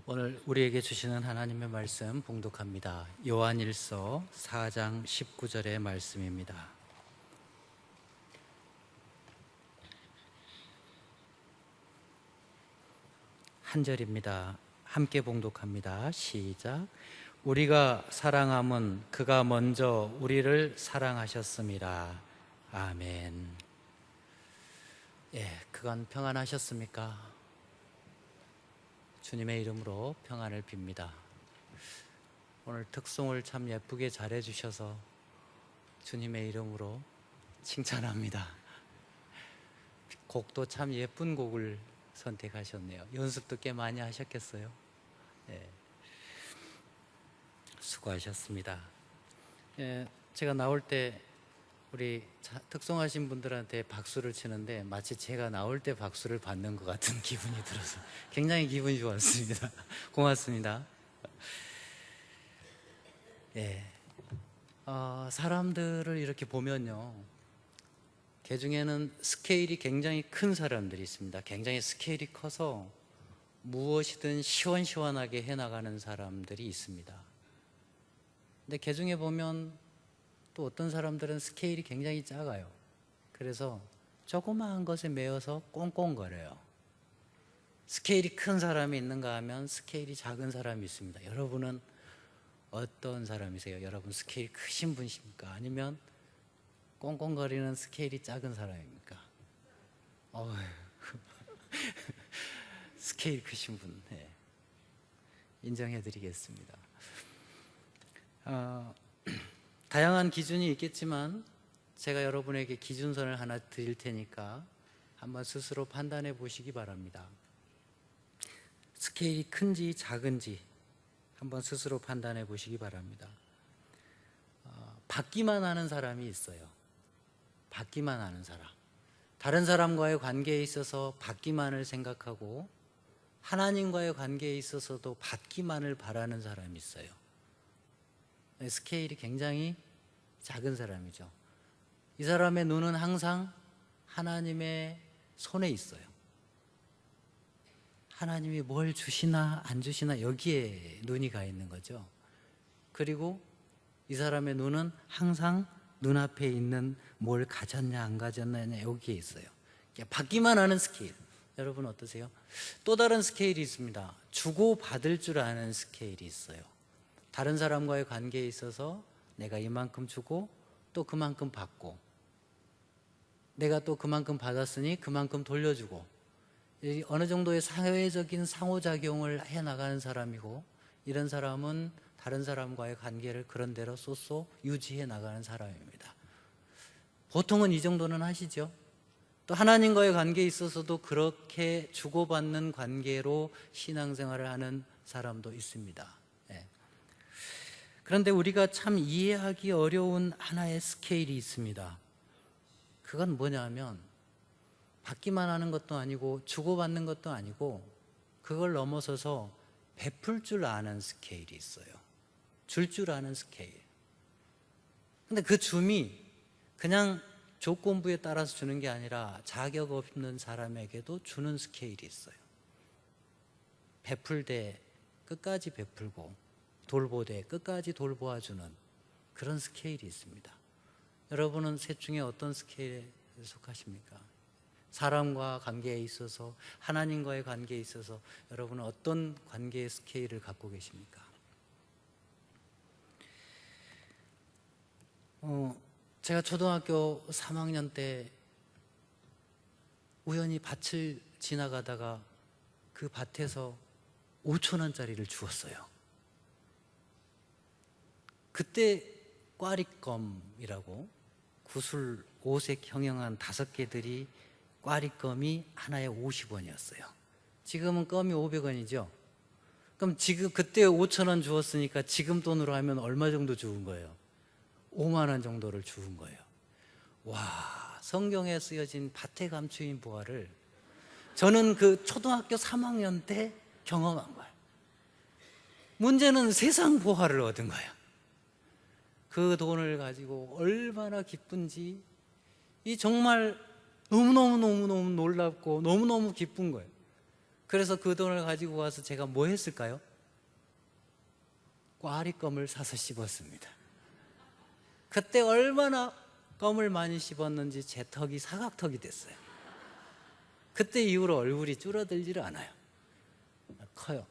오늘 우리에게 주시는 하나님의 말씀 봉독합니다. 요한일서 4장 19절의 말씀입니다. 한 절입니다. 함께 봉독합니다. 시작. 우리가 사랑함은 그가 먼저 우리를 사랑하셨습니다. 아멘. 그간 평안하셨습니까? 주님의 이름으로 평안을 빕니다. 오늘 특송을 참 예쁘게 잘해 주셔서 주님의 이름으로 칭찬합니다. 곡도 참 예쁜 곡을 선택하셨네요. 연습도 꽤 많이 하셨겠어요? 수고하셨습니다. 제가 나올 때 우리 특송하신 분들한테 박수를 치는데 마치 제가 나올 때 박수를 받는 것 같은 기분이 들어서 굉장히 기분이 좋았습니다. 고맙습니다. 사람들을 이렇게 보면요, 그 중에는 스케일이 굉장히 큰 사람들이 있습니다. 굉장히 스케일이 커서 무엇이든 시원시원하게 해나가는 사람들이 있습니다. 근데 그 중에 보면 또 어떤 사람들은 스케일이 굉장히 작아요. 그래서 조그마한 것에 매여서 꽁꽁거려요. 스케일이 큰 사람이 있는가 하면 스케일이 작은 사람이 있습니다. 여러분은 어떤 사람이세요? 여러분 스케일이 크신 분이십니까? 아니면 꽁꽁거리는 스케일이 작은 사람입니까? 스케일 크신 분, 인정해 드리겠습니다. 다양한 기준이 있겠지만 제가 여러분에게 기준선을 하나 드릴 테니까 한번 스스로 판단해 보시기 바랍니다. 스케일이 큰지 작은지 한번 스스로 판단해 보시기 바랍니다. 받기만 하는 사람이 있어요. 받기만 하는 사람. 다른 사람과의 관계에 있어서 받기만을 생각하고 하나님과의 관계에 있어서도 받기만을 바라는 사람이 있어요. 스케일이 굉장히 작은 사람이죠. 이 사람의 눈은 항상 하나님의 손에 있어요. 하나님이 뭘 주시나 안 주시나 여기에 눈이 가 있는 거죠. 그리고 이 사람의 눈은 항상 눈앞에 있는 뭘 가졌냐 안 가졌냐 여기에 있어요. 받기만 하는 스케일. 여러분 어떠세요? 또 다른 스케일이 있습니다. 주고 받을 줄 아는 스케일이 있어요. 다른 사람과의 관계에 있어서 내가 이만큼 주고 또 그만큼 받고, 내가 또 그만큼 받았으니 그만큼 돌려주고, 어느 정도의 사회적인 상호작용을 해나가는 사람이고, 이런 사람은 다른 사람과의 관계를 그런 대로 쏘쏘 유지해 나가는 사람입니다. 보통은 이 정도는 하시죠. 또 하나님과의 관계에 있어서도 그렇게 주고받는 관계로 신앙생활을 하는 사람도 있습니다. 그런데 우리가 참 이해하기 어려운 하나의 스케일이 있습니다. 그건 뭐냐면 받기만 하는 것도 아니고 주고받는 것도 아니고 그걸 넘어서서 베풀 줄 아는 스케일이 있어요. 줄 줄 아는 스케일. 근데 그 줌이 그냥 조건부에 따라서 주는 게 아니라 자격 없는 사람에게도 주는 스케일이 있어요. 베풀되 끝까지 베풀고 돌보되 끝까지 돌보아주는 그런 스케일이 있습니다. 여러분은 셋 중에 어떤 스케일에 속하십니까? 사람과 관계에 있어서, 하나님과의 관계에 있어서 여러분은 어떤 관계의 스케일을 갖고 계십니까? 제가 초등학교 3학년 때 우연히 밭을 지나가다가 그 밭에서 5,000원짜리를 주웠어요. 그때 꽈리껌이라고 구슬 5색 형형한 5개들이 꽈리껌이 하나에 50원이었어요. 지금은 껌이 500원이죠. 그럼 지금 그때 5,000원 주었으니까 지금 돈으로 하면 얼마 정도 주은 거예요? 5만 원 정도를 주은 거예요. 와, 성경에 쓰여진 밭에 감추인 보화를 저는 그 초등학교 3학년 때 경험한 거예요. 문제는 세상 보화를 얻은 거예요. 그 돈을 가지고 얼마나 기쁜지, 이 정말 너무너무 놀랍고 너무너무 기쁜 거예요. 그래서 그 돈을 가지고 와서 제가 뭐 했을까요? 꽈리껌을 사서 씹었습니다. 그때 얼마나 껌을 많이 씹었는지 제 턱이 사각턱이 됐어요. 그때 이후로 얼굴이 줄어들지를 않아요. 커요.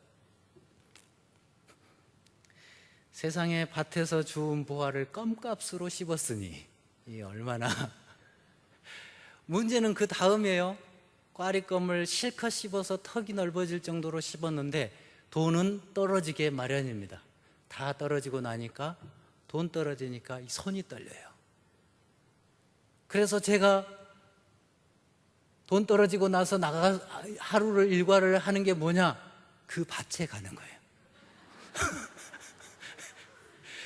세상에 밭에서 주운 보화를 껌값으로 씹었으니 이 얼마나. 문제는 그 다음이에요. 꽈리껌을 실컷 씹어서 턱이 넓어질 정도로 씹었는데 돈은 떨어지게 마련입니다. 다 떨어지고 나니까, 돈 떨어지니까 이 손이 떨려요. 그래서 제가 돈 떨어지고 나서 하루를 일과를 하는 게 뭐냐? 그 밭에 가는 거예요.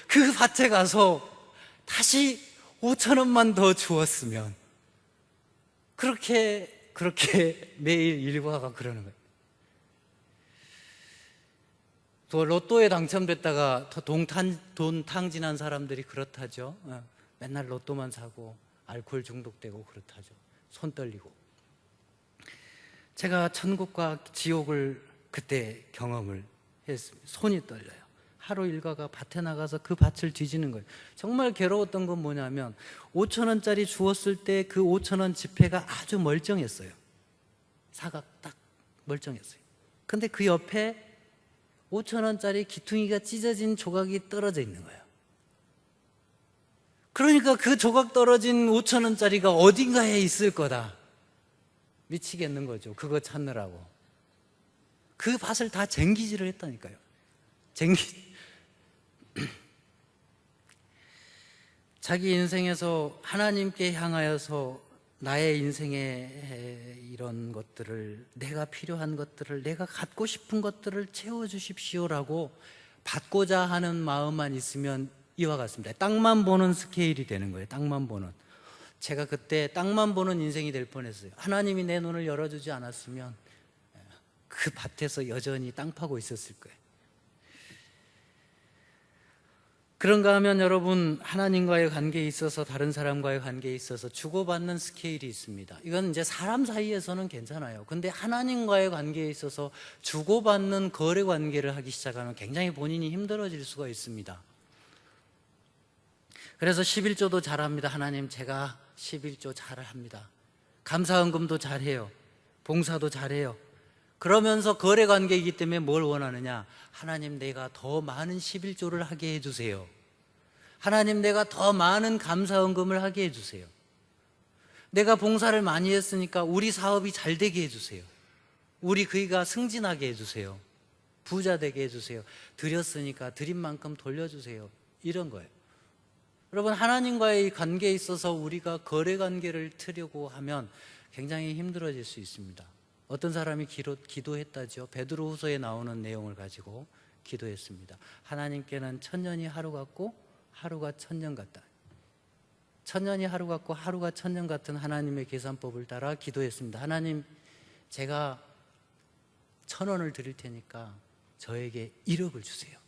그 밭에 가서 다시 5,000원만 더 주었으면, 그렇게 매일 일과가 그러는 거예요. 또 로또에 당첨됐다가 돈 탕진한 사람들이 그렇다죠. 맨날 로또만 사고 알코올 중독되고 그렇다죠. 손 떨리고. 제가 천국과 지옥을 그때 경험을 했습니다. 손이 떨려요. 하루 일과가 밭에 나가서 그 밭을 뒤지는 거예요. 정말 괴로웠던 건 뭐냐면 5,000원짜리 주었을 때 그 5,000원 지폐가 아주 멀쩡했어요. 사각 딱 멀쩡했어요. 근데 그 옆에 5,000원짜리 기퉁이가 찢어진 조각이 떨어져 있는 거예요. 그러니까 그 조각 떨어진 5,000원짜리가 어딘가에 있을 거다. 미치겠는 거죠. 그거 찾느라고. 그 밭을 다 쟁기질을 했다니까요. 자기 인생에서 하나님께 향하여서 나의 인생의 이런 것들을, 내가 필요한 것들을, 내가 갖고 싶은 것들을 채워주십시오라고 받고자 하는 마음만 있으면 이와 같습니다. 땅만 보는 스케일이 되는 거예요. 땅만 보는. 제가 그때 땅만 보는 인생이 될 뻔했어요. 하나님이 내 눈을 열어주지 않았으면 그 밭에서 여전히 땅 파고 있었을 거예요. 그런가 하면 여러분, 하나님과의 관계에 있어서, 다른 사람과의 관계에 있어서 주고받는 스케일이 있습니다. 이건 이제 사람 사이에서는 괜찮아요. 근데 하나님과의 관계에 있어서 주고받는 거래 관계를 하기 시작하면 굉장히 본인이 힘들어질 수가 있습니다. 그래서 11조도 잘합니다. 하나님, 제가 11조 잘합니다. 감사헌금도 잘해요. 봉사도 잘해요. 그러면서 거래 관계이기 때문에 뭘 원하느냐? 하나님, 내가 더 많은 11조를 하게 해주세요. 하나님, 내가 더 많은 감사헌금을 하게 해주세요. 내가 봉사를 많이 했으니까 우리 사업이 잘 되게 해주세요. 우리 교회가 승진하게 해주세요. 부자 되게 해주세요. 드렸으니까 드린 만큼 돌려주세요. 이런 거예요. 여러분, 하나님과의 관계에 있어서 우리가 거래 관계를 트려고 하면 굉장히 힘들어질 수 있습니다. 어떤 사람이 기도했다죠. 베드로후서에 나오는 내용을 가지고 기도했습니다. 하나님께는 천년이 하루 같고 하루가 천년 같다. 천년이 하루 같고 하루가 천년 같은 하나님의 계산법을 따라 기도했습니다. 하나님, 제가 1,000원을 드릴 테니까 저에게 1억을 주세요.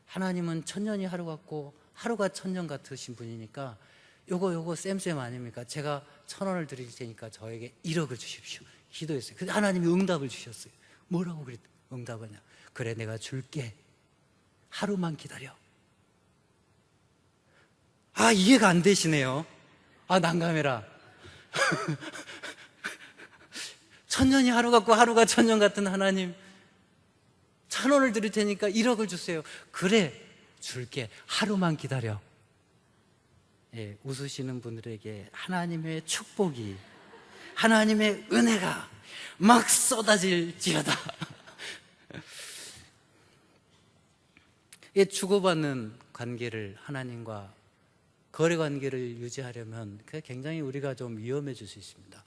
하나님은 천년이 하루 같고 하루가 천년 같으신 분이니까 요거 쌤 아닙니까? 제가 1,000원을 드릴 테니까 저에게 1억을 주십시오. 기도했어요. 그래서 하나님이 응답을 주셨어요. 뭐라고 응답하냐? 그래, 내가 줄게. 하루만 기다려. 아, 이해가 안 되시네요. 아, 난감해라. 천년이 하루 같고 하루가 천년 같은 하나님, 1,000원을 드릴 테니까 1억을 주세요. 그래, 줄게. 하루만 기다려. 예, 웃으시는 분들에게 하나님의 축복이, 하나님의 은혜가 막 쏟아질지어다. 예, 주고받는 관계를, 하나님과 거래 관계를 유지하려면 굉장히 우리가 좀 위험해질 수 있습니다.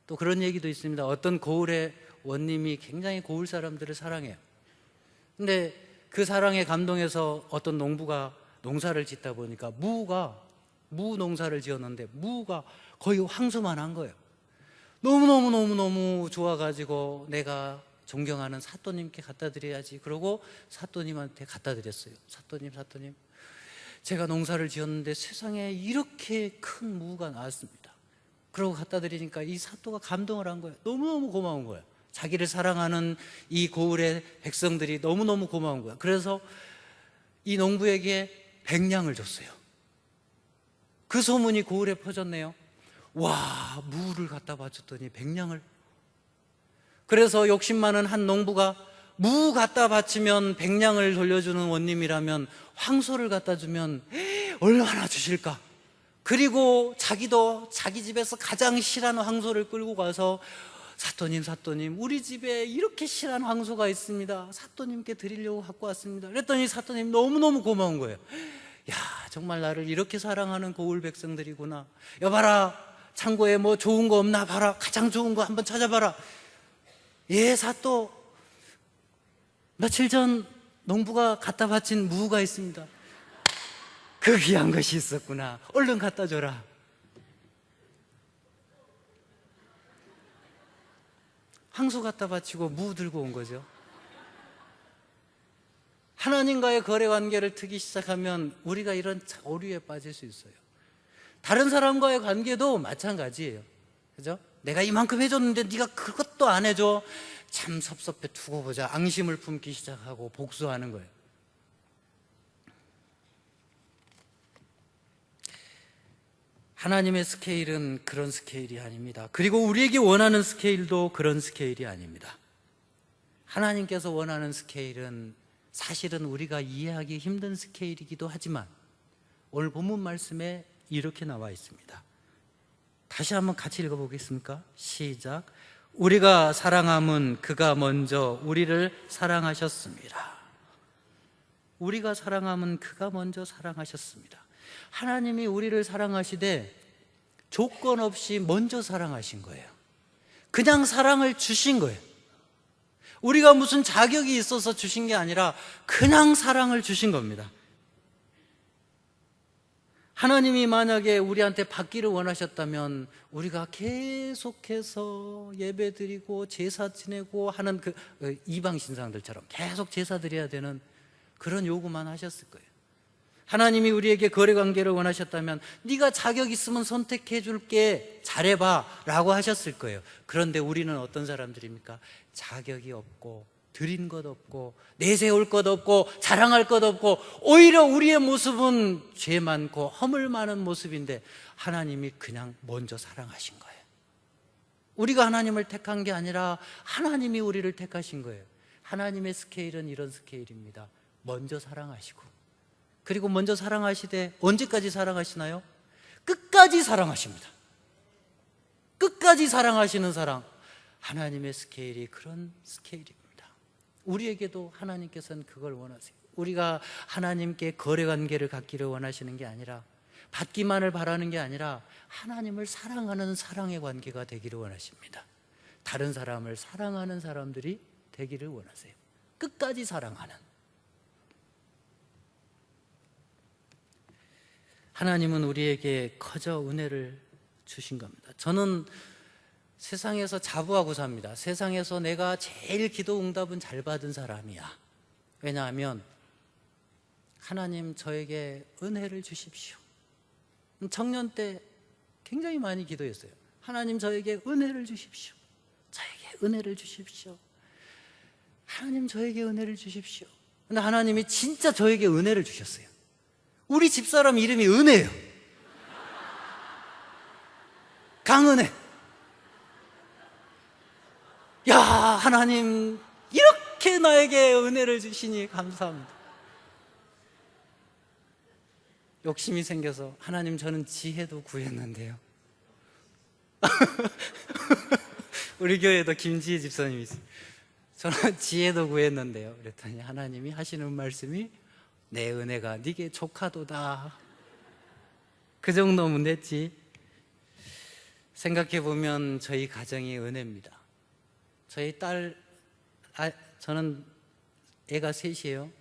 또 그런 얘기도 있습니다. 어떤 고을의 원님이 굉장히 고을 사람들을 사랑해요. 근데 그 사랑에 감동해서 어떤 농부가 농사를 짓다 보니까 무 농사를 지었는데 무가 거의 황소만 한 거예요. 너무 좋아가지고 내가 존경하는 사또님께 갖다 드려야지. 그러고 사또님한테 갖다 드렸어요. 사또님, 제가 농사를 지었는데 세상에 이렇게 큰 무가 나왔습니다. 그러고 갖다 드리니까 이 사또가 감동을 한 거예요. 너무너무 고마운 거예요. 자기를 사랑하는 이 고을의 백성들이 너무너무 고마운 거야. 그래서 이 농부에게 백냥을 줬어요. 그 소문이 고을에 퍼졌네요. 와, 무를 갖다 바쳤더니 백냥을. 그래서 욕심 많은 한 농부가 무 갖다 바치면 백냥을 돌려주는 원님이라면 황소를 갖다 주면 얼마나 주실까. 그리고 자기도 자기 집에서 가장 실한 황소를 끌고 가서 사또님, 우리 집에 이렇게 실한 황소가 있습니다. 사또님께 드리려고 갖고 왔습니다. 그랬더니 사또님 너무너무 고마운 거예요. 야, 정말 나를 이렇게 사랑하는 고을 백성들이구나. 여봐라, 창고에 뭐 좋은 거 없나 봐라. 가장 좋은 거 한번 찾아봐라. 예, 사또, 며칠 전 농부가 갖다 바친 무가 있습니다. 그 귀한 것이 있었구나. 얼른 갖다 줘라. 황소 갖다 바치고 무 들고 온 거죠. 하나님과의 거래 관계를 트기 시작하면 우리가 이런 오류에 빠질 수 있어요. 다른 사람과의 관계도 마찬가지예요. 그죠? 내가 이만큼 해줬는데 네가 그것도 안 해줘. 참 섭섭해, 두고 보자. 앙심을 품기 시작하고 복수하는 거예요. 하나님의 스케일은 그런 스케일이 아닙니다. 그리고 우리에게 원하는 스케일도 그런 스케일이 아닙니다. 하나님께서 원하는 스케일은 사실은 우리가 이해하기 힘든 스케일이기도 하지만 오늘 본문 말씀에 이렇게 나와 있습니다. 다시 한번 같이 읽어보겠습니까? 시작. 우리가 사랑함은 그가 먼저 우리를 사랑하셨습니다. 우리가 사랑함은 그가 먼저 사랑하셨습니다. 하나님이 우리를 사랑하시되 조건 없이 먼저 사랑하신 거예요. 그냥 사랑을 주신 거예요. 우리가 무슨 자격이 있어서 주신 게 아니라 그냥 사랑을 주신 겁니다. 하나님이 만약에 우리한테 받기를 원하셨다면 우리가 계속해서 예배드리고 제사 지내고 하는 그 이방 신상들처럼 계속 제사 드려야 되는 그런 요구만 하셨을 거예요. 하나님이 우리에게 거래관계를 원하셨다면 네가 자격 있으면 선택해 줄게, 잘해봐 라고 하셨을 거예요. 그런데 우리는 어떤 사람들입니까? 자격이 없고 드린 것 없고 내세울 것 없고 자랑할 것 없고 오히려 우리의 모습은 죄 많고 허물 많은 모습인데 하나님이 그냥 먼저 사랑하신 거예요. 우리가 하나님을 택한 게 아니라 하나님이 우리를 택하신 거예요. 하나님의 스케일은 이런 스케일입니다. 먼저 사랑하시고, 그리고 먼저 사랑하시되 언제까지 사랑하시나요? 끝까지 사랑하십니다. 끝까지 사랑하시는 사랑. 하나님의 스케일이 그런 스케일입니다. 우리에게도 하나님께서는 그걸 원하세요. 우리가 하나님께 거래관계를 갖기를 원하시는 게 아니라, 받기만을 바라는 게 아니라 하나님을 사랑하는 사랑의 관계가 되기를 원하십니다. 다른 사람을 사랑하는 사람들이 되기를 원하세요. 끝까지 사랑하는. 하나님은 우리에게 커져 은혜를 주신 겁니다. 저는 세상에서 자부하고 삽니다. 세상에서 내가 제일 기도 응답은 잘 받은 사람이야. 왜냐하면 하나님 저에게 은혜를 주십시오. 청년 때 굉장히 많이 기도했어요. 하나님 저에게 은혜를 주십시오. 저에게 은혜를 주십시오. 하나님 저에게 은혜를 주십시오. 근데 하나님이 진짜 저에게 은혜를 주셨어요. 우리 집사람 이름이 은혜예요. 강은혜. 야, 하나님 이렇게 나에게 은혜를 주시니 감사합니다. 욕심이 생겨서 하나님 저는 지혜도 구했는데요. 우리 교회에도 김지혜 집사님이 있어요. 저는 지혜도 구했는데요. 그랬더니 하나님이 하시는 말씀이 내 은혜가 네게 족하도다. 그 정도면 됐지. 생각해보면 저희 가정이 은혜입니다. 저희 딸, 저는 애가 셋이에요.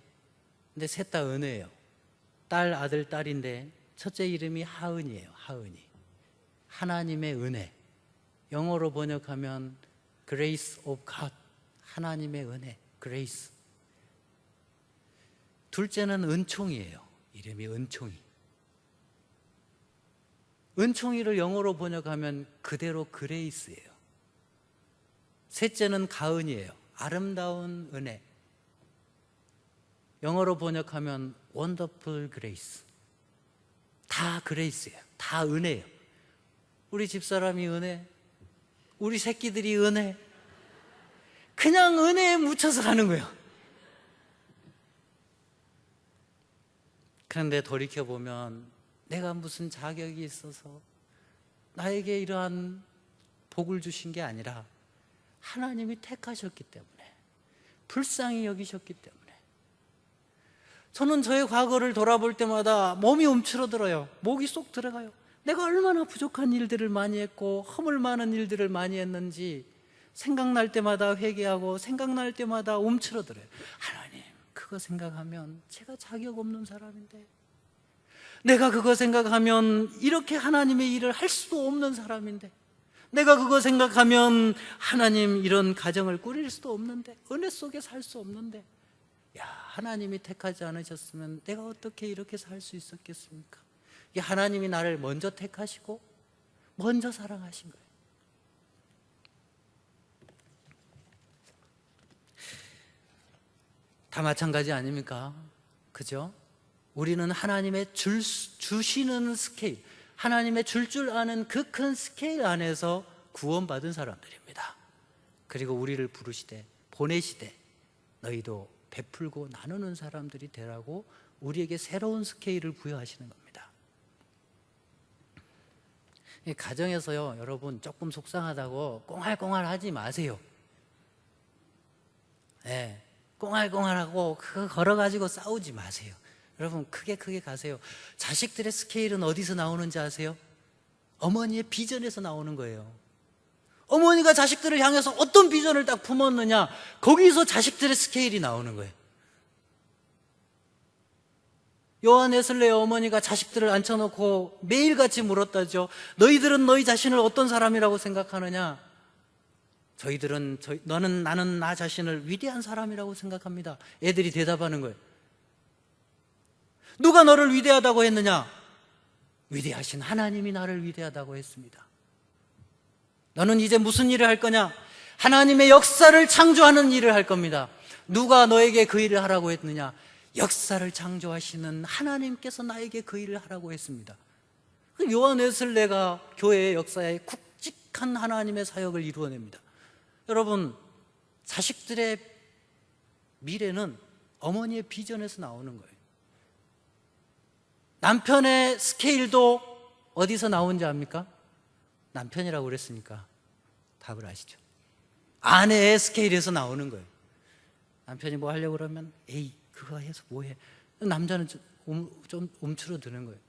근데 셋 다 은혜예요. 딸, 아들, 딸인데 첫째 이름이 하은이에요. 하은이. 하나님의 은혜. 영어로 번역하면 Grace of God. 하나님의 은혜. Grace. 둘째는 은총이에요. 이름이 은총이. 은총이를 영어로 번역하면 그대로 그레이스예요. 셋째는 가은이에요. 아름다운 은혜. 영어로 번역하면 wonderful grace. 다 그레이스예요. 다 은혜예요. 우리 집사람이 은혜, 우리 새끼들이 은혜, 그냥 은혜에 묻혀서 사는 거예요. 그런데 돌이켜보면 내가 무슨 자격이 있어서 나에게 이러한 복을 주신 게 아니라 하나님이 택하셨기 때문에, 불쌍히 여기셨기 때문에. 저는 저의 과거를 돌아볼 때마다 몸이 움츠러들어요. 목이 쏙 들어가요. 내가 얼마나 부족한 일들을 많이 했고 허물 많은 일들을 많이 했는지 생각날 때마다 회개하고 생각날 때마다 움츠러들어요. 하나님, 그거 생각하면 제가 자격 없는 사람인데, 내가 그거 생각하면 이렇게 하나님의 일을 할 수도 없는 사람인데, 내가 그거 생각하면 하나님 이런 가정을 꾸릴 수도 없는데, 은혜 속에 살 수 없는데, 야, 하나님이 택하지 않으셨으면 내가 어떻게 이렇게 살 수 있었겠습니까? 하나님이 나를 먼저 택하시고 먼저 사랑하신 거예요. 다 마찬가지 아닙니까? 그죠? 우리는 하나님의 주시는 스케일, 하나님의 줄 아는 그 큰 스케일 안에서 구원받은 사람들입니다. 그리고 우리를 부르시되 보내시되 너희도 베풀고 나누는 사람들이 되라고 우리에게 새로운 스케일을 부여하시는 겁니다. 가정에서요, 여러분 조금 속상하다고 꽁알꽁알 하지 마세요. 네, 꽁알꽁알하고 그거 걸어가지고 싸우지 마세요. 여러분 크게 가세요. 자식들의 스케일은 어디서 나오는지 아세요? 어머니의 비전에서 나오는 거예요. 어머니가 자식들을 향해서 어떤 비전을 딱 품었느냐, 거기서 자식들의 스케일이 나오는 거예요. 요한 웨슬레의 어머니가 자식들을 앉혀놓고 매일같이 물었다죠. 너희들은 너희 자신을 어떤 사람이라고 생각하느냐? 나는 나 자신을 위대한 사람이라고 생각합니다. 애들이 대답하는 거예요. 누가 너를 위대하다고 했느냐? 위대하신 하나님이 나를 위대하다고 했습니다. 너는 이제 무슨 일을 할 거냐? 하나님의 역사를 창조하는 일을 할 겁니다. 누가 너에게 그 일을 하라고 했느냐? 역사를 창조하시는 하나님께서 나에게 그 일을 하라고 했습니다. 요한 웨슬레가 교회의 역사에 굵직한 하나님의 사역을 이루어냅니다. 여러분, 자식들의 미래는 어머니의 비전에서 나오는 거예요. 남편의 스케일도 어디서 나온지 압니까? 남편이라고 그랬으니까 답을 아시죠? 아내의 스케일에서 나오는 거예요. 남편이 뭐 하려고 그러면 에이 그거 해서 뭐해? 남자는 좀 움츠러드는 거예요.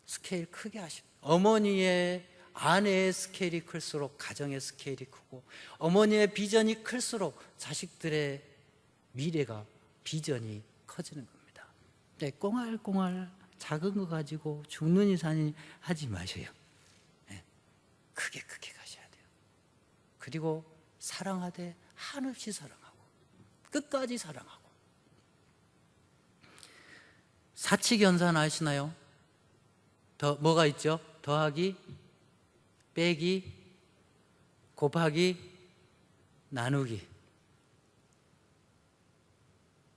스케일 크게 하시고, 어머니의 아내의 스케일이 클수록 가정의 스케일이 크고, 어머니의 비전이 클수록 자식들의 미래가 비전이 커지는 겁니다. 네, 꽁알꽁알 작은 거 가지고 죽느니 사니 하지 마세요. 네, 크게 가셔야 돼요. 그리고 사랑하되 한없이 사랑하고 끝까지 사랑하고. 사칙연산 아시나요? 뭐가 있죠? 더하기, 빼기, 곱하기, 나누기.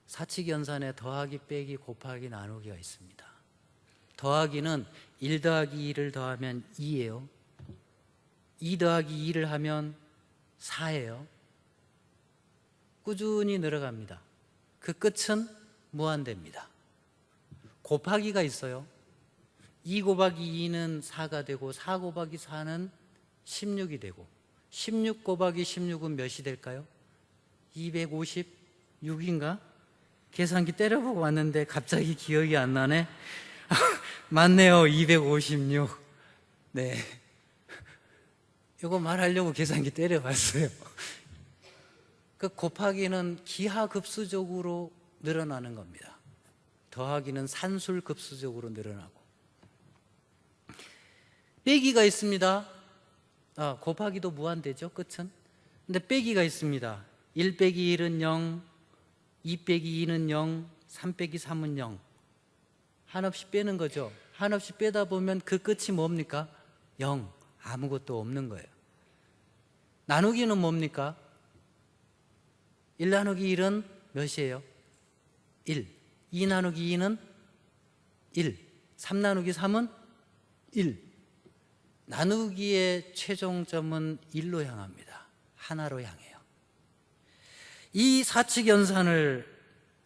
사칙연산에 더하기, 빼기, 곱하기, 나누기가 있습니다. 더하기는 1 더하기 2를 더하면 2예요. 2 더하기 2를 하면 4예요. 꾸준히 늘어갑니다. 그 끝은 무한대입니다. 곱하기가 있어요. 2 곱하기 2는 4가 되고 4 곱하기 4는 16이 되고 16 곱하기 16은 몇이 될까요? 256인가? 계산기 때려보고 왔는데 갑자기 기억이 안 나네. 맞네요. 256. 네. 이거 말하려고 계산기 때려봤어요. 그 곱하기는 기하급수적으로 늘어나는 겁니다. 더하기는 산술급수적으로 늘어나고. 빼기가 있습니다. 곱하기도 무한대죠, 끝은. 근데 빼기가 있습니다. 1 빼기 1은 0, 2 빼기 2는 0, 3 빼기 3은 0. 한없이 빼는 거죠. 한없이 빼다 보면 그 끝이 뭡니까? 0. 아무것도 없는 거예요. 나누기는 뭡니까? 1 나누기 1은 몇이에요? 1. 2 나누기 2는 1. 3 나누기 3은 1. 나누기의 최종점은 1로 향합니다. 하나로 향해요. 이 사칙연산을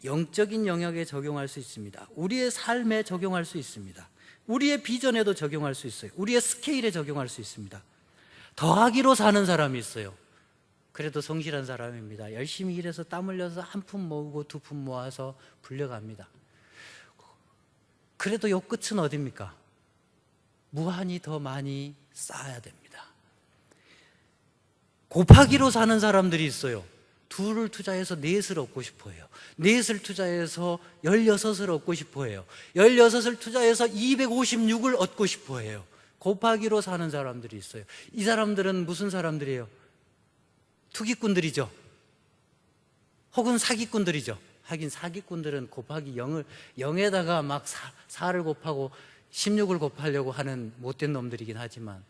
영적인 영역에 적용할 수 있습니다. 우리의 삶에 적용할 수 있습니다. 우리의 비전에도 적용할 수 있어요. 우리의 스케일에 적용할 수 있습니다. 더하기로 사는 사람이 있어요. 그래도 성실한 사람입니다. 열심히 일해서 땀 흘려서 한 푼 모으고 두 푼 모아서 불려갑니다. 그래도 요 끝은 어딥니까? 무한히 더 많이 쌓아야 됩니다. 곱하기로 사는 사람들이 있어요. 둘을 투자해서 넷을 얻고 싶어 해요. 넷을 투자해서 16을 얻고 싶어 해요. 16을 투자해서 256을 얻고 싶어 해요. 곱하기로 사는 사람들이 있어요. 이 사람들은 무슨 사람들이에요? 투기꾼들이죠. 혹은 사기꾼들이죠. 하긴 사기꾼들은 곱하기 0에다가 막 4를 곱하고 16을 곱하려고 하는 못된 놈들이긴 하지만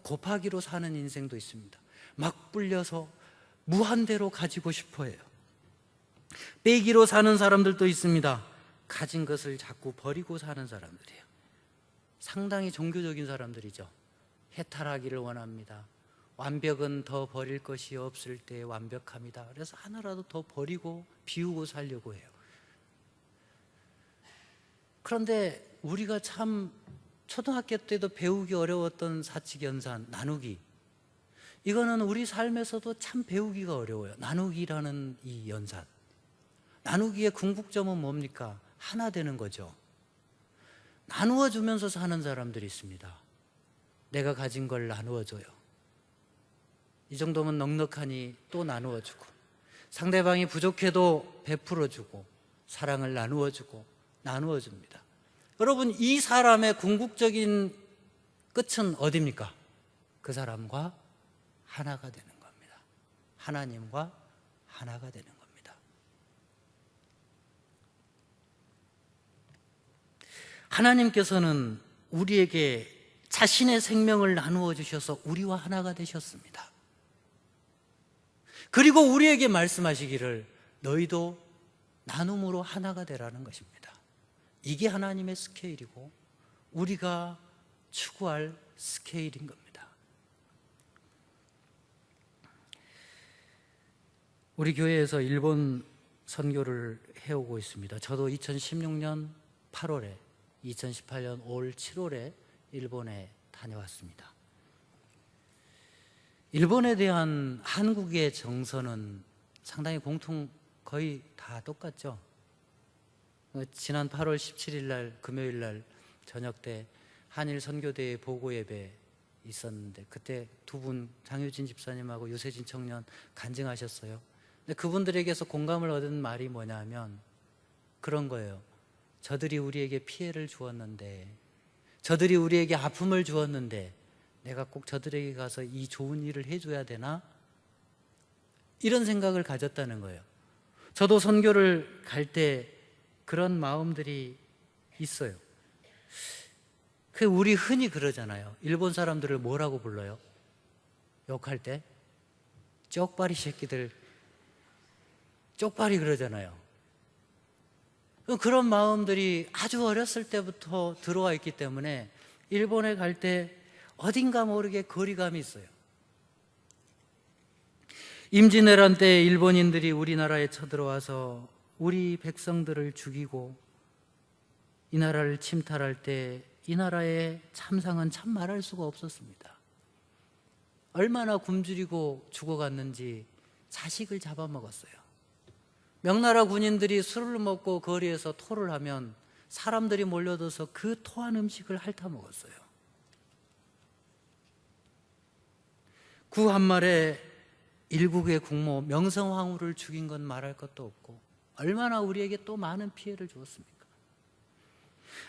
곱하기로 사는 인생도 있습니다. 막 불려서 무한대로 가지고 싶어 해요. 빼기로 사는 사람들도 있습니다. 가진 것을 자꾸 버리고 사는 사람들이에요. 상당히 종교적인 사람들이죠. 해탈하기를 원합니다. 완벽은 더 버릴 것이 없을 때 완벽합니다. 그래서 하나라도 더 버리고 비우고 살려고 해요. 그런데 우리가 참 초등학교 때도 배우기 어려웠던 사칙연산, 나누기, 이거는 우리 삶에서도 참 배우기가 어려워요. 나누기라는 이 연산. 나누기의 궁극점은 뭡니까? 하나 되는 거죠. 나누어 주면서 사는 사람들이 있습니다. 내가 가진 걸 나누어 줘요. 이 정도면 넉넉하니 또 나누어 주고, 상대방이 부족해도 베풀어 주고, 사랑을 나누어 주고 나누어 줍니다. 여러분, 이 사람의 궁극적인 끝은 어디입니까? 그 사람과 하나가 되는 겁니다. 하나님과 하나가 되는 겁니다. 하나님께서는 우리에게 자신의 생명을 나누어 주셔서 우리와 하나가 되셨습니다. 그리고 우리에게 말씀하시기를 너희도 나눔으로 하나가 되라는 것입니다. 이게 하나님의 스케일이고 우리가 추구할 스케일인 겁니다. 우리 교회에서 일본 선교를 해오고 있습니다. 저도 2016년 8월에 2018년 올 7월에 일본에 다녀왔습니다. 일본에 대한 한국의 정서는 상당히 거의 다 똑같죠. 지난 8월 17일 날 금요일 날 저녁 때 한일 선교대회 보고 예배 있었는데 그때 두 분 장유진 집사님하고 유세진 청년 간증하셨어요. 근데 그분들에게서 공감을 얻은 말이 뭐냐면 그런 거예요. 저들이 우리에게 피해를 주었는데, 저들이 우리에게 아픔을 주었는데 내가 꼭 저들에게 가서 이 좋은 일을 해줘야 되나? 이런 생각을 가졌다는 거예요. 저도 선교를 갈 때 그런 마음들이 있어요. 우리 흔히 그러잖아요. 일본 사람들을 뭐라고 불러요? 욕할 때? 쪽발이 새끼들, 쪽발이 그러잖아요. 그런 마음들이 아주 어렸을 때부터 들어와 있기 때문에 일본에 갈 때 어딘가 모르게 거리감이 있어요. 임진왜란 때 일본인들이 우리나라에 쳐들어와서 우리 백성들을 죽이고 이 나라를 침탈할 때 이 나라의 참상은 참 말할 수가 없었습니다. 얼마나 굶주리고 죽어갔는지 자식을 잡아먹었어요. 명나라 군인들이 술을 먹고 거리에서 토를 하면 사람들이 몰려들어서 그 토한 음식을 핥아먹었어요. 구 한말에 일국의 국모 명성황후를 죽인 건 말할 것도 없고 얼마나 우리에게 또 많은 피해를 주었습니까?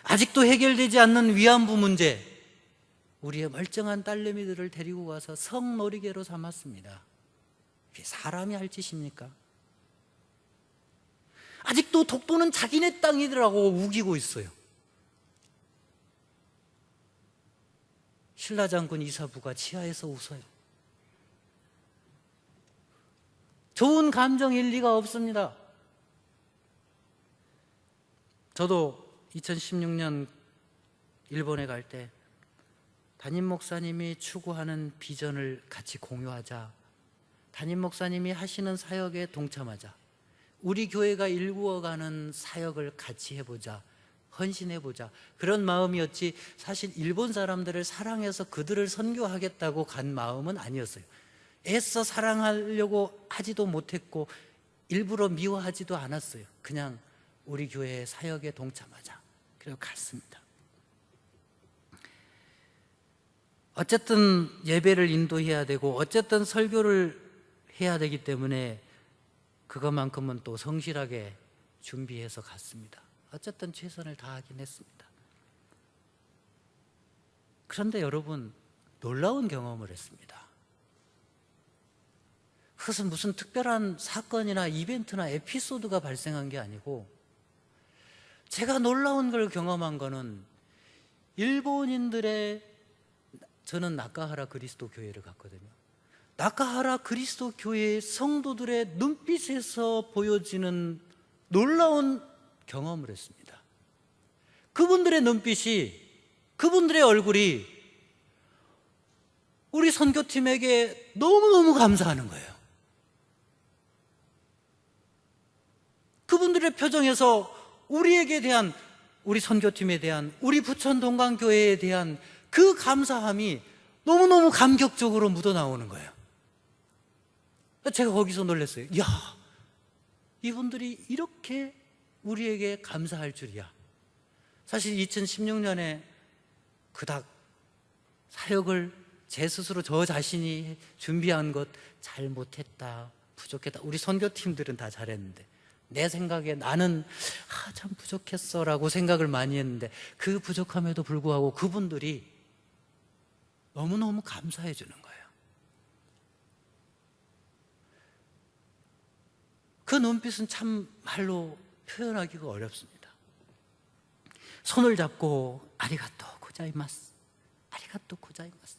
아직도 해결되지 않는 위안부 문제, 우리의 멀쩡한 딸내미들을 데리고 가서 성놀이개로 삼았습니다. 그게 사람이 할 짓입니까? 아직도 독도는 자기네 땅이라고 우기고 있어요. 신라 장군 이사부가 지하에서 웃어요. 좋은 감정일 리가 없습니다. 저도 2016년 일본에 갈 때 담임 목사님이 추구하는 비전을 같이 공유하자, 담임 목사님이 하시는 사역에 동참하자, 우리 교회가 일구어가는 사역을 같이 해보자, 헌신해보자, 그런 마음이었지, 사실 일본 사람들을 사랑해서 그들을 선교하겠다고 간 마음은 아니었어요. 애써 사랑하려고 하지도 못했고 일부러 미워하지도 않았어요. 그냥 우리 교회의 사역에 동참하자, 그리고 갔습니다. 어쨌든 예배를 인도해야 되고 어쨌든 설교를 해야 되기 때문에 그것만큼은 또 성실하게 준비해서 갔습니다. 어쨌든 최선을 다하긴 했습니다. 그런데 여러분, 놀라운 경험을 했습니다. 그것은 무슨 특별한 사건이나 이벤트나 에피소드가 발생한 게 아니고, 제가 놀라운 걸 경험한 거는 일본인들의, 저는 나카하라 그리스도 교회를 갔거든요. 나카하라 그리스도 교회의 성도들의 눈빛에서 보여지는 놀라운 경험을 했습니다. 그분들의 눈빛이, 그분들의 얼굴이 우리 선교팀에게 너무너무 감사하는 거예요. 그분들의 표정에서 우리에게 대한, 우리 선교팀에 대한, 우리 부천 동강교회에 대한 그 감사함이 너무너무 감격적으로 묻어나오는 거예요. 제가 거기서 놀랐어요. 이야, 이분들이 이렇게 우리에게 감사할 줄이야. 사실 2016년에 그닥 사역을 제 스스로 저 자신이 준비한 것 잘못했다, 부족했다. 우리 선교팀들은 다 잘했는데 내 생각에 나는 참 부족했어 라고 생각을 많이 했는데, 그 부족함에도 불구하고 그분들이 너무너무 감사해 주는 거예요. 그 눈빛은 참 말로 표현하기가 어렵습니다. 손을 잡고 아리가또 고자이마스, 아리가또 고자이마스,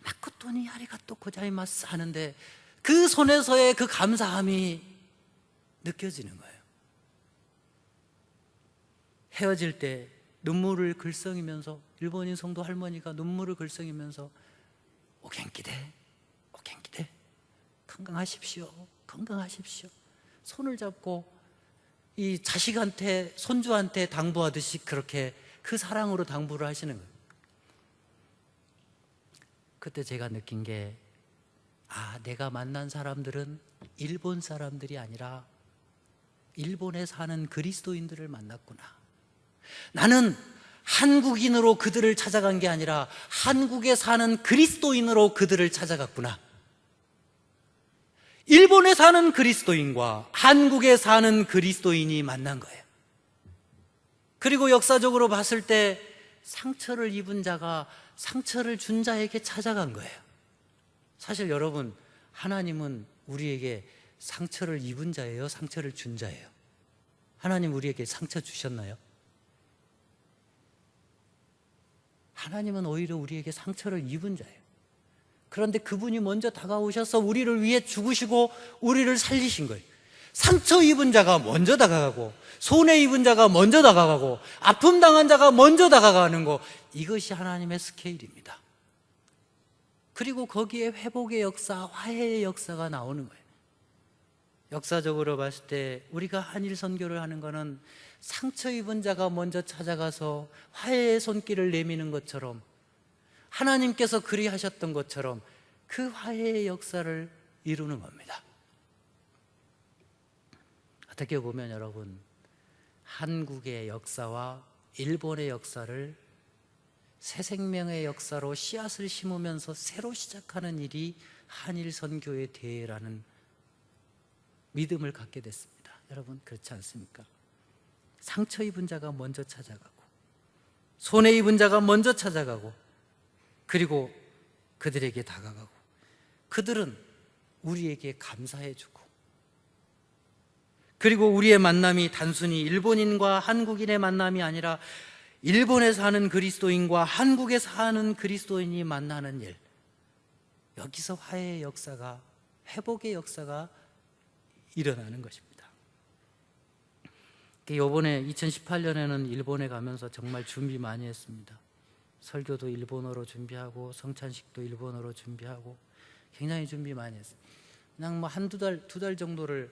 마코토니 아리가또 고자이마스 하는데 그 손에서의 그 감사함이 느껴지는 거예요. 헤어질 때 눈물을 글썽이면서, 일본인 성도 할머니가 눈물을 글썽이면서 오겐키데, 오겐키데, 건강하십시오, 건강하십시오, 손을 잡고 이 자식한테, 손주한테 당부하듯이 그렇게 그 사랑으로 당부를 하시는 거예요. 그때 제가 느낀 게, 내가 만난 사람들은 일본 사람들이 아니라 일본에 사는 그리스도인들을 만났구나. 나는 한국인으로 그들을 찾아간 게 아니라 한국에 사는 그리스도인으로 그들을 찾아갔구나. 일본에 사는 그리스도인과 한국에 사는 그리스도인이 만난 거예요. 그리고 역사적으로 봤을 때 상처를 입은 자가 상처를 준 자에게 찾아간 거예요. 사실 여러분, 하나님은 우리에게 상처를 입은 자예요, 상처를 준 자예요? 하나님 우리에게 상처 주셨나요? 하나님은 오히려 우리에게 상처를 입은 자예요. 그런데 그분이 먼저 다가오셔서 우리를 위해 죽으시고 우리를 살리신 거예요. 상처 입은 자가 먼저 다가가고, 손해 입은 자가 먼저 다가가고, 아픔 당한 자가 먼저 다가가는 거, 이것이 하나님의 스케일입니다. 그리고 거기에 회복의 역사, 화해의 역사가 나오는 거예요. 역사적으로 봤을 때 우리가 한일 선교를 하는 것은 상처 입은 자가 먼저 찾아가서 화해의 손길을 내미는 것처럼, 하나님께서 그리하셨던 것처럼 그 화해의 역사를 이루는 겁니다. 어떻게 보면 여러분, 한국의 역사와 일본의 역사를 새 생명의 역사로 씨앗을 심으면서 새로 시작하는 일이 한일 선교의 대회라는 믿음을 갖게 됐습니다. 여러분, 그렇지 않습니까? 상처 입은 자가 먼저 찾아가고, 손해 입은 자가 먼저 찾아가고, 그리고 그들에게 다가가고, 그들은 우리에게 감사해주고, 그리고 우리의 만남이 단순히 일본인과 한국인의 만남이 아니라 일본에 사는 그리스도인과 한국에 사는 그리스도인이 만나는 일, 여기서 화해의 역사가, 회복의 역사가 일어나는 것입니다. 이번에 2018년에는 일본에 가면서 정말 준비 많이 했습니다. 설교도 일본어로 준비하고 성찬식도 일본어로 준비하고 굉장히 준비 많이 했어요. 그냥 뭐 한두 달, 두 달 정도를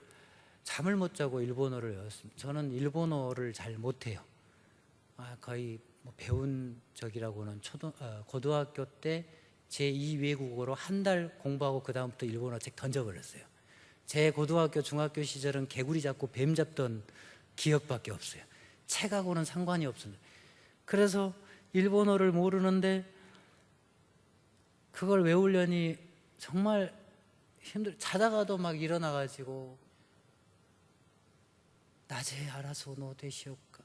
잠을 못 자고 일본어를 외웠습니다. 저는 일본어를 잘 못해요. 거의 뭐 배운 적이라고는 고등학교 때 제2 외국어로 한 달 공부하고 그 다음부터 일본어 책 던져버렸어요. 제 고등학교 중학교 시절은 개구리 잡고 뱀 잡던 기억밖에 없어요. 책하고는 상관이 없습니다. 그래서 일본어를 모르는데 그걸 외우려니 정말 자다가도 막 일어나가지고 낮에 알아서 노 되시오까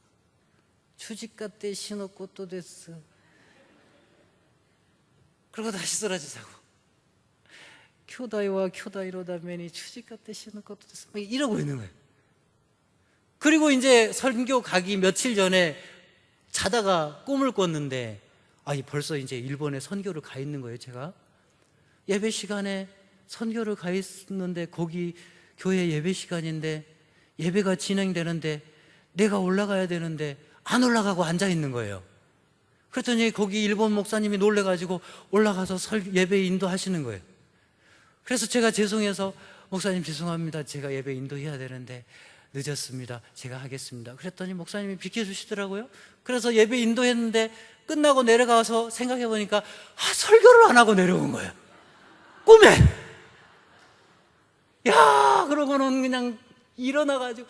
추지가 때 시노코토 데스 그리고 다시 쓰러지자고 교다이와 교다이로 다면이 추지가 때 시노코토 데스 막 이러고 있는 거예요. 그리고 이제 설교 가기 며칠 전에 자다가 꿈을 꿨는데 벌써 이제 일본에 선교를 가 있는 거예요. 제가 예배 시간에 선교를 가 있는데 거기 교회 예배 시간인데 예배가 진행되는데 내가 올라가야 되는데 안 올라가고 앉아 있는 거예요. 그랬더니 거기 일본 목사님이 놀래가지고 올라가서 예배 인도하시는 거예요. 그래서 제가 죄송해서 목사님 죄송합니다. 제가 예배 인도해야 되는데 늦었습니다. 제가 하겠습니다. 그랬더니 목사님이 비켜주시더라고요. 그래서 예배 인도했는데 끝나고 내려가서 생각해 보니까 설교를 안 하고 내려온 거예요. 꿈에. 야, 그러고는 그냥 일어나가지고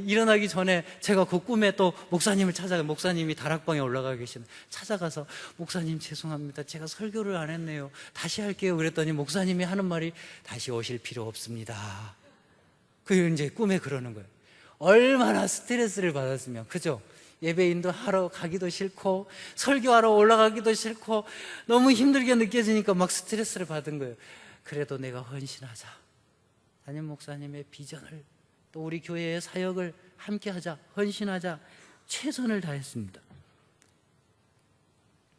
일어나기 전에 제가 그 꿈에 또 목사님을 찾아가 목사님이 다락방에 올라가 계시는 찾아가서 목사님 죄송합니다. 제가 설교를 안 했네요. 다시 할게요. 그랬더니 목사님이 하는 말이 다시 오실 필요 없습니다. 그 이제 꿈에 그러는 거예요. 얼마나 스트레스를 받았으면, 그죠? 예배 인도하러 가기도 싫고 설교하러 올라가기도 싫고 너무 힘들게 느껴지니까 막 스트레스를 받은 거예요. 그래도 내가 헌신하자. 담임 목사님의 비전을 또 우리 교회의 사역을 함께 하자. 헌신하자. 최선을 다했습니다.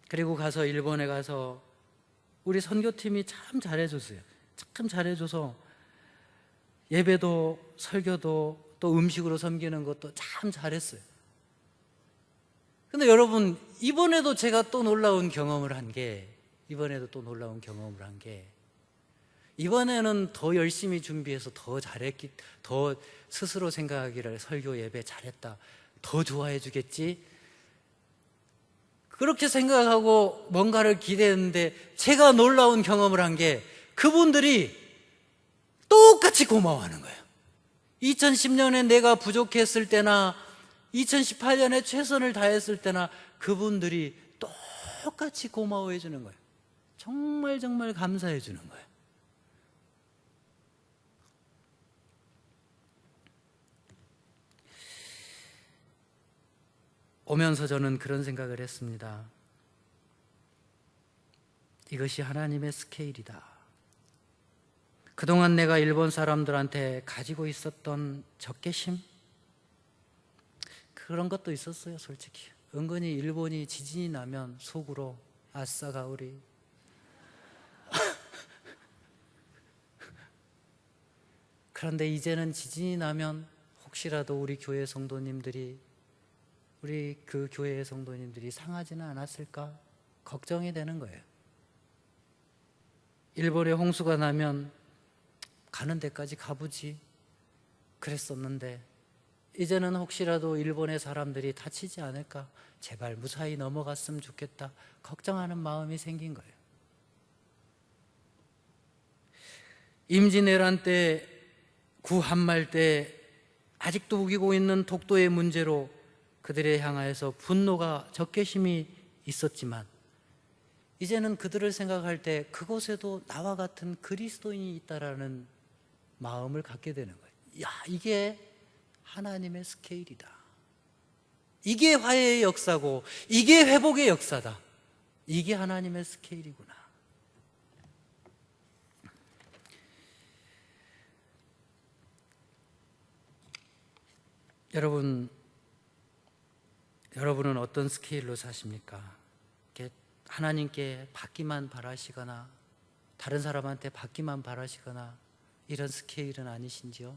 그리고 가서 일본에 가서 우리 선교팀이 참 잘해줬어요. 참 잘해줘서 예배도 설교도 또 음식으로 섬기는 것도 참 잘했어요. 근데 여러분 이번에도 제가 또 놀라운 경험을 한 게 이번에는 더 열심히 준비해서 더 스스로 생각하기를 설교 예배 잘했다, 더 좋아해 주겠지, 그렇게 생각하고 뭔가를 기대했는데 제가 놀라운 경험을 한 게 그분들이 똑같이 고마워하는 거예요. 2010년에 내가 부족했을 때나 2018년에 최선을 다했을 때나 그분들이 똑같이 고마워해 주는 거예요. 정말 정말 감사해 주는 거예요. 오면서 저는 그런 생각을 했습니다. 이것이 하나님의 스케일이다. 그동안 내가 일본 사람들한테 가지고 있었던 적개심, 그런 것도 있었어요. 솔직히 은근히 일본이 지진이 나면 속으로 아싸 가오리 그런데 이제는 지진이 나면 혹시라도 우리 교회 성도님들이 우리 그 교회의 성도님들이 상하지는 않았을까 걱정이 되는 거예요. 일본에 홍수가 나면 가는 데까지 가보지 그랬었는데 이제는 혹시라도 일본의 사람들이 다치지 않을까, 제발 무사히 넘어갔으면 좋겠다 걱정하는 마음이 생긴 거예요. 임진왜란 때, 구한말 때 아직도 우기고 있는 독도의 문제로 그들에 향하여서 분노가, 적개심이 있었지만 이제는 그들을 생각할 때 그곳에도 나와 같은 그리스도인이 있다라는 마음을 갖게 되는 거예요. 야, 이게 하나님의 스케일이다. 이게 화해의 역사고 이게 회복의 역사다. 이게 하나님의 스케일이구나. 여러분은 어떤 스케일로 사십니까? 하나님께 받기만 바라시거나 다른 사람한테 받기만 바라시거나 이런 스케일은 아니신지요?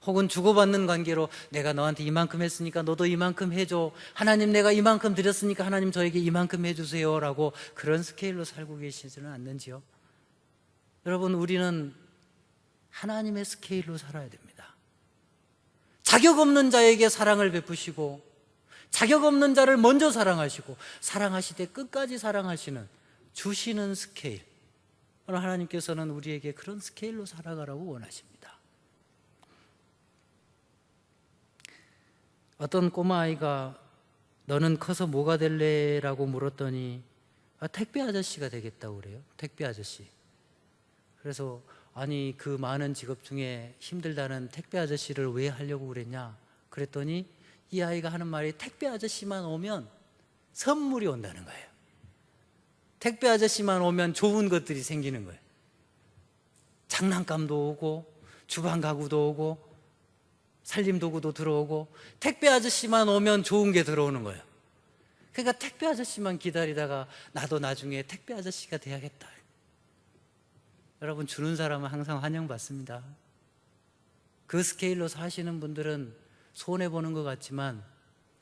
혹은 주고받는 관계로 내가 너한테 이만큼 했으니까 너도 이만큼 해줘. 하나님 내가 이만큼 드렸으니까 하나님 저에게 이만큼 해주세요 라고 그런 스케일로 살고 계시지는 않는지요? 여러분, 우리는 하나님의 스케일로 살아야 됩니다. 자격 없는 자에게 사랑을 베푸시고 자격 없는 자를 먼저 사랑하시고 사랑하시되 끝까지 사랑하시는 주시는 스케일, 오늘 하나님께서는 우리에게 그런 스케일로 살아가라고 원하십니다. 어떤 꼬마아이가 너는 커서 뭐가 될래? 라고 물었더니 택배 아저씨가 되겠다고 그래요. 택배 아저씨. 그래서 아니 그 많은 직업 중에 힘들다는 택배 아저씨를 왜 하려고 그랬냐? 그랬더니 이 아이가 하는 말이 택배 아저씨만 오면 선물이 온다는 거예요. 택배 아저씨만 오면 좋은 것들이 생기는 거예요. 장난감도 오고 주방 가구도 오고 살림도구도 들어오고 택배 아저씨만 오면 좋은 게 들어오는 거예요. 그러니까 택배 아저씨만 기다리다가 나도 나중에 택배 아저씨가 돼야겠다. 여러분, 주는 사람은 항상 환영받습니다. 그 스케일로 사시는 분들은 손해보는 것 같지만,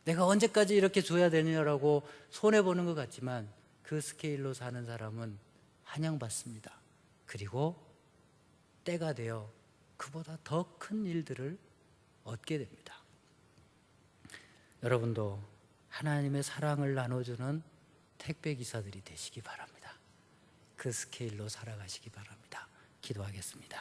내가 언제까지 이렇게 줘야 되냐라고 손해보는 것 같지만, 그 스케일로 사는 사람은 환영받습니다. 그리고 때가 되어 그보다 더 큰 일들을 얻게 됩니다. 여러분도 하나님의 사랑을 나눠주는 택배기사들이 되시기 바랍니다. 그 스케일로 살아가시기 바랍니다. 기도하겠습니다.